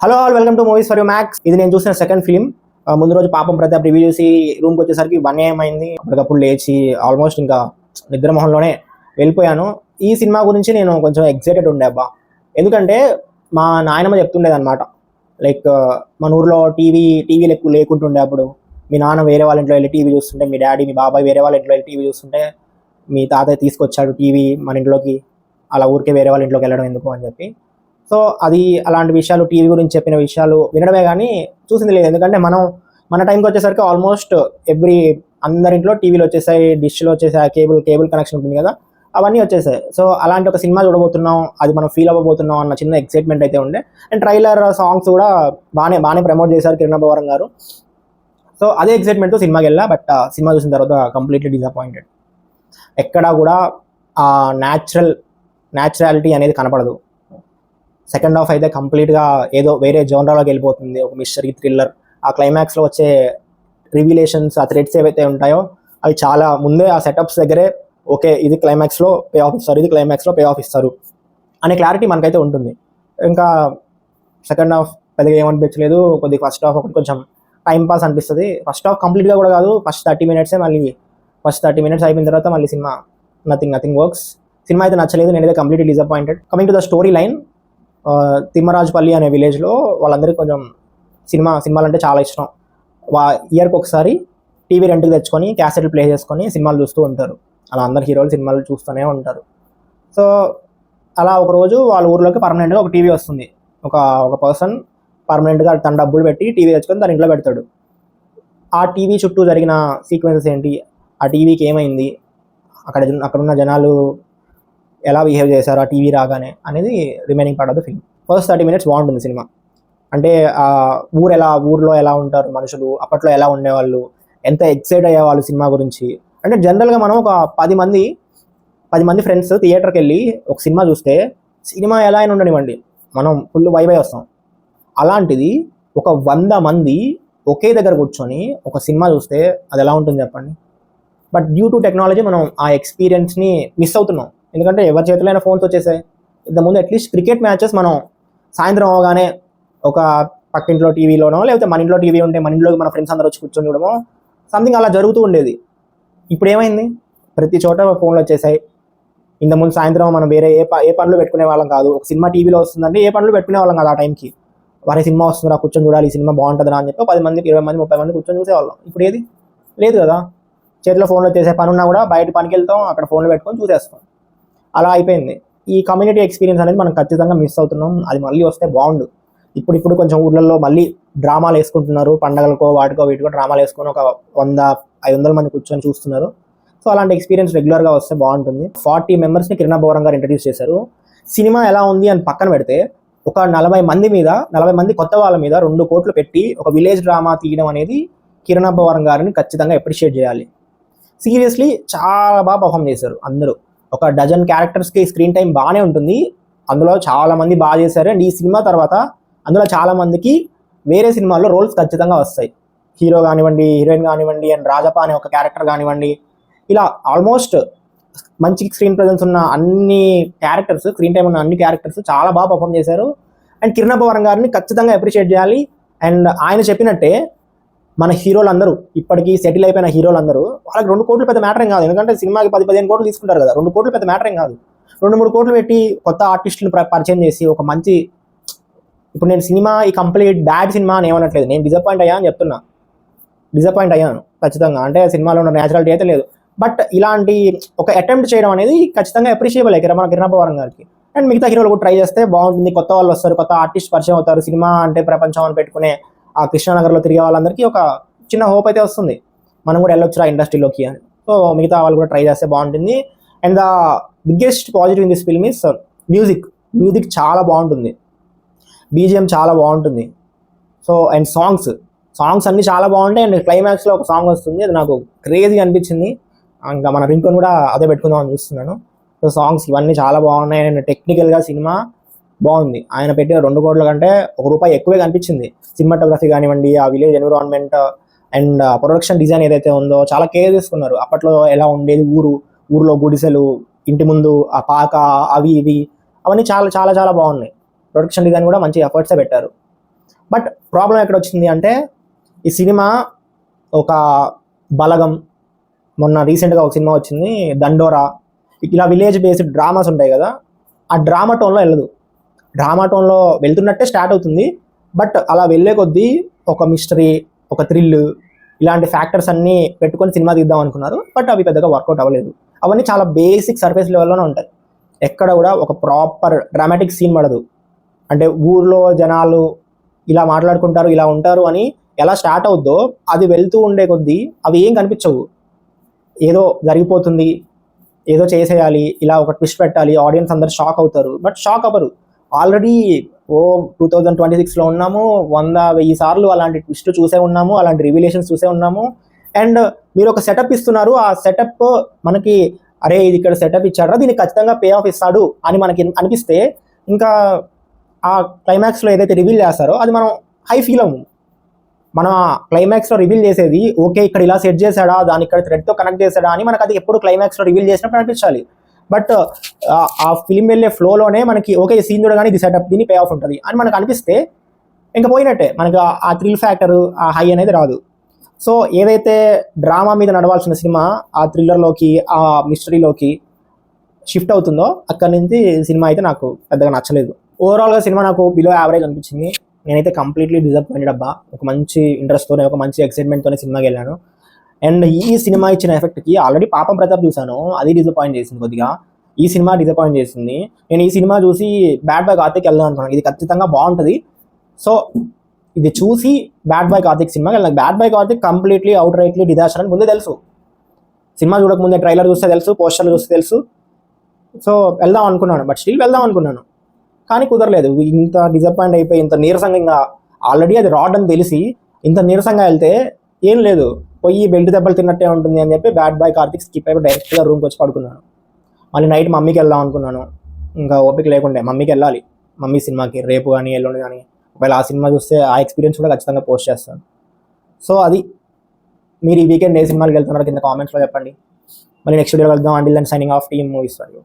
Hello all, welcome to movies for you max. ఇది నేను చూసిన సెకండ్ ఫిలిం. ముందు రోజు పాపం ప్రతాప్ రివ్యూ చూసి రూమ్కి వచ్చేసరికి 1 AM అయింది. అప్పటికప్పుడు లేచి ఆల్మోస్ట్ ఇంకా నిద్రమోహంలోనే వెళ్ళిపోయాను. ఈ సినిమా గురించి నేను కొంచెం ఎక్సైటెడ్ ఉండే అబ్బా, ఎందుకంటే మా నాయనమ్మ చెప్తుండేదన్నమాట. లైక్ మన ఊర్లో టీవీలు ఎక్కువ లేకుంటుండే అప్పుడు. మీ నాన్న వేరే వాళ్ళ ఇంట్లో వెళ్ళి టీవీ చూస్తుంటే, మీ డాడీ మీ బాబాయ్ వేరే వాళ్ళ ఇంట్లో వెళ్ళి టీవీ చూస్తుంటే, మీ తాతయ్య తీసుకొచ్చాడు టీవీ మన ఇంట్లోకి, అలా ఊరికే వేరే వాళ్ళ ఇంట్లోకి వెళ్ళడం ఎందుకు అని చెప్పి. సో అది అలాంటి విషయాలు, టీవీ గురించి చెప్పిన విషయాలు వినడమే కానీ చూసింది లేదు. ఎందుకంటే మన టైంకి వచ్చేసరికి ఆల్మోస్ట్ అందరింట్లో టీవీలు వచ్చేసాయి, డిష్లు వచ్చేసాయి, కేబుల్ కనెక్షన్ ఉంటుంది కదా, అవన్నీ వచ్చేసాయి. సో అలాంటి ఒక సినిమా చూడబోతున్నాం, అది మనం ఫీల్ అవ్వబోతున్నాం అన్న చిన్న ఎక్సైట్మెంట్ అయితే ఉండే. అండ్ ట్రైలర్ సాంగ్స్ కూడా బాగానే ప్రమోట్ చేశారు కిరణ్ అబ్బవరం గారు. సో అదే ఎక్సైట్మెంట్తో సినిమాకి వెళ్ళా. బట్ సినిమా చూసిన తర్వాత కంప్లీట్లీ డిసప్పాయింటెడ్. ఎక్కడా కూడా ఆ న్యాచురాలిటీ అనేది కనపడదు. సెకండ్ హాఫ్ అయితే కంప్లీట్గా ఏదో వేరే జోనరాలోకి వెళ్ళిపోతుంది. ఒక మిస్టరీ థ్రిల్లర్, ఆ క్లైమాక్స్లో వచ్చే రివిలేషన్స్, ఆ థ్రెడ్స్ ఏవైతే ఉంటాయో అవి చాలా ముందే ఆ సెటప్స్ దగ్గరే ఓకే ఇది క్లైమాక్స్లో పే ఆఫ్ ఇస్తారు, ఇది క్లైమాక్స్లో పే ఆఫ్ ఇస్తారు అనే క్లారిటీ మనకైతే ఉంటుంది. ఇంకా సెకండ్ హాఫ్ పెద్దగా ఏమనిపించలేదు. కొద్దిగా ఫస్ట్ హాఫ్ ఒకటి కొంచెం టైం పాస్ అనిపిస్తుంది. ఫస్ట్ హాఫ్ కంప్లీట్గా కూడా కాదు, ఫస్ట్ 30 minutes మళ్ళీ ఫస్ట్ 30 minutes అయిపోయిన తర్వాత మళ్ళీ సినిమా నథింగ్ వర్క్స్. సినిమా అయితే నచ్చలేదు, నేనైతే completely disappointed. Coming to the story line, Thimmarajupalli అనే విలేజ్లో వాళ్ళందరికీ కొంచెం సినిమాలు అంటే చాలా ఇష్టం. ఇయర్కి ఒకసారి టీవీ రెంట్కి తెచ్చుకొని క్యాసెట్లు ప్లే చేసుకొని సినిమాలు చూస్తూ ఉంటారు. అలా అందరు హీరోలు సినిమాలు చూస్తూనే ఉంటారు. సో అలా ఒకరోజు వాళ్ళ ఊర్లోకి పర్మనెంట్గా ఒక టీవీ వస్తుంది. ఒక పర్సన్ పర్మనెంట్గా తన డబ్బులు పెట్టి టీవీ తెచ్చుకొని తన ఇంట్లో పెడతాడు. ఆ టీవీ చుట్టూ జరిగిన సీక్వెన్సెస్ ఏంటి, ఆ టీవీకి ఏమైంది, అక్కడున్న జనాలు ఎలా బిహేవ్ చేశారు ఆ టీవీ రాగానే అనేది remaining part of the film. First 30 minutes బాగుంటుంది సినిమా. అంటే ఊర్లో ఎలా ఉంటారు మనుషులు, అప్పట్లో ఎలా ఉండేవాళ్ళు, ఎంత ఎక్సైట్ అయ్యేవాళ్ళు సినిమా గురించి. అంటే జనరల్గా మనం ఒక 10 మంది ఫ్రెండ్స్ థియేటర్కి వెళ్ళి ఒక సినిమా చూస్తే సినిమా ఎలా అయినా ఉండనివ్వండి, మనం ఫుల్ వైబ్ అయి వస్తాం. అలాంటిది ఒక 100 మంది ఒకే దగ్గర కూర్చొని ఒక సినిమా చూస్తే అది ఎలా ఉంటుంది చెప్పండి. బట్ డ్యూ టు టెక్నాలజీ మనం ఆ ఎక్స్పీరియన్స్ని మిస్ అవుతున్నాం. ఎందుకంటే ఎవరి చేతిలో అయినా ఫోన్స్ వచ్చేసాయి. ఇంతకుముందు అట్లీస్ట్ క్రికెట్ మ్యాచెస్ మనం సాయంత్రం అవగానే ఒక పక్కింట్లో టీవీలోనో, లేకపోతే మన ఇంట్లో టీవీ ఉంటే మన ఇంట్లోకి మన ఫ్రెండ్స్ అందరూ వచ్చి కూర్చొని చూడమో సంథింగ్ అలా జరుగుతూ ఉండేది. ఇప్పుడు ఏమైంది, ప్రతి చోట ఫోన్లు వచ్చేసాయి. ఇంతకుముందు సాయంత్రం మనం వేరే ఏ పనులు పెట్టుకునే వాళ్ళం కాదు. ఒక సినిమా టీవీలో వస్తుందంటే ఏ పనులు పెట్టుకునే వాళ్ళం కాదు ఆ టైంకి. వారి సినిమా వస్తుందా, కూర్చొని చూడాలి, ఈ సినిమా బాగుంటుందా అని చెప్పి 10 మందికి 20 మంది 30 మంది కూర్చొని చూసేవాళ్ళం. ఇప్పుడు ఏది లేదు కదా, చేతిలో ఫోన్లు వచ్చేసే పని ఉన్నా కూడా బయట పనికి వెళ్తాం, అక్కడ ఫోన్లు పెట్టుకొని చూసేస్తాం. అలా అయిపోయింది. ఈ కమ్యూనిటీ ఎక్స్పీరియన్స్ అనేది మనం ఖచ్చితంగా మిస్ అవుతున్నాం. అది మళ్ళీ వస్తే బాగుండు. ఇప్పుడు కొంచెం ఊర్లలో మళ్ళీ డ్రామాలు వేసుకుంటున్నారు, పండగలకో వీటికో డ్రామాలు వేసుకొని ఒక 100-500 మంది కూర్చొని చూస్తున్నారు. సో అలాంటి ఎక్స్పీరియన్స్ రెగ్యులర్గా వస్తే బాగుంటుంది. 40 members కిరణ్ అబ్బవరం గారు ఇంట్రడ్యూస్ చేశారు. సినిమా ఎలా ఉంది అని పక్కన పెడితే ఒక 40 మంది కొత్త వాళ్ళ మీద 2 కోట్లు పెట్టి ఒక విలేజ్ డ్రామా తీయడం అనేది కిరణ్ అబ్బవరం గారిని ఖచ్చితంగా అప్రిషియేట్ చేయాలి. సీరియస్లీ చాలా బాగా పర్ఫామ్ చేశారు అందరూ. ఒక డజన్ క్యారెక్టర్స్కి స్క్రీన్ టైం బాగానే ఉంటుంది. అందులో చాలామంది బాగా చేశారు. అండ్ ఈ సినిమా తర్వాత అందులో చాలామందికి వేరే సినిమాల్లో రోల్స్ ఖచ్చితంగా వస్తాయి. హీరో కానివ్వండి, హీరోయిన్ కానివ్వండి, అండ్ రాజప్ప అనే ఒక క్యారెక్టర్ కానివ్వండి, ఇలా ఆల్మోస్ట్ మంచి స్క్రీన్ ప్రెజెన్స్ ఉన్న అన్ని క్యారెక్టర్స్, స్క్రీన్ టైం ఉన్న అన్ని క్యారెక్టర్స్ చాలా బాగా పర్ఫామ్ చేశారు. అండ్ కిరణ్ అబ్బవరం గారిని ఖచ్చితంగా అప్రిషియేట్ చేయాలి. అండ్ ఆయన చెప్పినట్టే మన హీరోలందరూ ఇప్పటికీ సెటిల్ అయిపోయిన హీరోలందరూ వాళ్ళకి 2 కోట్లు పెద్ద మ్యాటర్ ఏం కాదు. ఎందుకంటే సినిమాకి 10-15 కోట్లు తీసుకుంటారు కదా, 2 కోట్లు పెద్ద మ్యాటర్ ఏం కాదు. 2-3 కోట్లు పెట్టి కొత్త ఆర్టిస్టులను పరిచయం చేసి ఒక మంచి, ఇప్పుడు నేను సినిమా ఈ కంప్లీట్ బ్యాడ్ సినిమా అని ఏమనట్లేదు, నేను డిసప్పాయింట్ అయ్యాను ఖచ్చితంగా. అంటే సినిమాలో ఉన్న న్యాచురాలిటీ అయితే లేదు. బట్ ఇలాంటి ఒక అటెంప్ట్ చేయడం అనేది ఖచ్చితంగా అప్రిషియబుల్ మన కిరణ్ అబ్బవరం గారికి. అండ్ మిగతా హీరోలు కూడా ట్రై చేస్తే బాగుంటుంది. కొత్త వాళ్ళు వస్తారు, కొత్త ఆర్టిస్ట్ పరిచయం అవుతారు. సినిమా అంటే ప్రపంచం అని పెట్టుకునే ఆ కృష్ణానగర్లో తిరిగే వాళ్ళందరికీ ఒక చిన్న హోప్ అయితే వస్తుంది, మనం కూడా వెళ్ళొచ్చు ఆ ఇండస్ట్రీలోకి అని. సో మిగతా వాళ్ళు కూడా ట్రై చేస్తే బాగుంటుంది. And the biggest positive in this film is music చాలా బాగుంటుంది, బీజిఎం చాలా బాగుంటుంది. సో అండ్ సాంగ్స్ అన్నీ చాలా బాగుంటాయి. అండ్ క్లైమాక్స్లో ఒక సాంగ్ వస్తుంది, అది నాకు క్రేజీగా అనిపించింది. ఇంకా మన రింగ్ టోన్ కూడా అదే పెట్టుకుందాం అని చూస్తున్నాను. సో సాంగ్స్ ఇవన్నీ చాలా బాగున్నాయి. అండ్ టెక్నికల్గా సినిమా బాగుంది. ఆయన పెట్టిన 2 కోట్ల కంటే ₹1 ఎక్కువే కనిపించింది. సినిమాటోగ్రఫీ కానివ్వండి, ఆ village environment and production design ఏదైతే ఉందో చాలా కేర్ తీసుకున్నారు. అప్పట్లో ఎలా ఉండేది ఊర్లో గుడిసెలు, ఇంటి ముందు ఆ పాక, అవి ఇవి అవన్నీ చాలా చాలా చాలా బాగున్నాయి. ప్రొడక్షన్ డిజైన్ కూడా మంచి ఎఫర్ట్సే పెట్టారు. బట్ ప్రాబ్లం ఎక్కడ వచ్చింది అంటే ఈ సినిమా ఒక బలగం, మొన్న రీసెంట్గా ఒక సినిమా వచ్చింది దండోరా, ఇలా విలేజ్ బేస్డ్ డ్రామాస్ ఉంటాయి కదా, ఆ డ్రామా టోన్లో వెళ్ళదు. డ్రామా టోన్లో వెళ్తున్నట్టే స్టార్ట్ అవుతుంది, బట్ అలా వెళ్ళే కొద్దీ ఒక మిస్టరీ, ఒక థ్రిల్, ఇలాంటి ఫ్యాక్టర్స్ అన్నీ పెట్టుకొని సినిమా తీద్దాం అనుకున్నారు. బట్ అవి పెద్దగా వర్కౌట్ అవ్వలేదు. అవన్నీ చాలా బేసిక్ సర్ఫేస్ లెవెల్లోనే ఉంటాయి. ఎక్కడ కూడా ఒక ప్రాపర్ డ్రామాటిక్ సీన్ పడదు. అంటే ఊర్లో జనాలు ఇలా మాట్లాడుకుంటారు, ఇలా ఉంటారు అని ఎలా స్టార్ట్ అవుద్దో అది వెళ్తూ ఉండే కొద్దీ అవి ఏం కనిపించవు. ఏదో జరిగిపోతుంది, ఏదో చేసేయాలి, ఇలా ఒక ట్విస్ట్ పెట్టాలి, ఆడియన్స్ అందరు షాక్ అవుతారు, బట్ షాక్ అవ్వరు. ఆల్రెడీ 2026లో ఉన్నాము, 100,000 సార్లు అలాంటి ట్విస్ట్ చూసే ఉన్నాము, అలాంటి రివిలేషన్స్ చూసే ఉన్నాము. అండ్ మీరు ఒక సెటప్ ఇస్తున్నారు, ఆ సెటప్ మనకి అరే ఇది ఇక్కడ సెటప్ ఇచ్చారా, దీనికి ఖచ్చితంగా పే ఆఫ్ ఇస్తాడు అని మనకి అనిపిస్తే ఇంకా ఆ క్లైమాక్స్లో ఏదైతే రివీల్ చేస్తారో అది మనం హై ఫీల్ అవ్వము. మన క్లైమాక్స్లో రివీల్ చేసేది ఓకే ఇక్కడ ఇలా సెట్ చేశాడా, దాని ఇక్కడ థ్రెడ్తో కనెక్ట్ చేశాడా అని మనకు అది ఎప్పుడు క్లైమాక్స్లో రివీల్ చేసినప్పుడు అనిపించాలి. బట్ ఆ ఫిలిం వెళ్ళే ఫ్లోలోనే మనకి ఓకే ఈ సీన్ చూడగానే ఇది సెటప్, దీని పే ఆఫ్ ఉంటుంది అని మనకు అనిపిస్తే ఇంకా పోయినట్టే, మనకి ఆ థ్రిల్ ఫ్యాక్టర్, ఆ హై అనేది రాదు. సో ఏదైతే డ్రామా మీద నడవాల్సిన సినిమా ఆ థ్రిల్లర్లోకి, ఆ మిస్టరీలోకి షిఫ్ట్ అవుతుందో అక్కడి నుంచి సినిమా అయితే నాకు పెద్దగా నచ్చలేదు. ఓవరాల్గా సినిమా నాకు బిలో యావరేజ్ అనిపించింది. నేనైతే కంప్లీట్లీ డిసప్పాయింటెడ్ అబ్బా. ఒక మంచి ఇంట్రెస్ట్తోనే, ఒక మంచి ఎక్సైట్మెంట్తోనే సినిమాకి వెళ్ళాను. అండ్ ఈ సినిమా ఇచ్చిన ఎఫెక్ట్కి ఆల్రెడీ పాపం ప్రతాప్ చూశాను, అది డిసప్పాయింట్ చేసింది కొద్దిగా. ఈ సినిమా డిసప్పాయింట్ చేసింది. నేను ఈ సినిమా చూసి బ్యాడ్ బాయ్ కార్తిక్ వెళ్దాం అనుకున్నాను, ఇది ఖచ్చితంగా బాగుంటుంది. సో ఇది చూసి బ్యాడ్ బాయ్ కార్తిక్ సినిమాకి వెళ్ళాను. Bad boy Karthik completely out rightly disaster అని ముందే తెలుసు. సినిమా చూడకముందే ట్రైలర్ చూస్తే తెలుసు, పోస్టర్లు చూస్తే తెలుసు. సో వెళ్దాం అనుకున్నాను, బట్ స్టిల్ వెళ్దాం అనుకున్నాను, కానీ కుదరలేదు. ఇంత డిసప్పాయింట్ అయిపోయి, ఇంత నీరసంగా, ఇంకా ఆల్రెడీ అది రాడ్ అని తెలిసి ఇంత నీరసంగా వెళ్తే ఏం లేదు, పోయి బెల్ట్ దెబ్బలు తిన్నట్టే ఉంటుంది అని చెప్పి బ్యాడ్ బాయ్ కార్తిక్ స్కిప్ అయిపోయి డైరెక్ట్గా రూమ్కి వచ్చి పడుకున్నాను. మళ్ళీ నైట్ మమ్మీకి వెళ్దాం అనుకున్నాను, ఇంకా ఓపిక లేకుండే. మమ్మీకి వెళ్ళాలి, మమ్మీ సినిమాకి రేపు కానీ ఎల్లుండి కానీ. ఒకవేళ ఆ సినిమా చూస్తే ఆ ఎక్స్పీరియన్స్ కూడా ఖచ్చితంగా పోస్ట్ చేస్తాను. సో అది, మీరు ఈ వీకెండ్ ఏ సినిమాకి వెళ్తున్నారో కింద కామెంట్స్లో చెప్పండి. మళ్ళీ నెక్స్ట్ వీడియో వెళ్దాం. Until then signing off, team movies for you.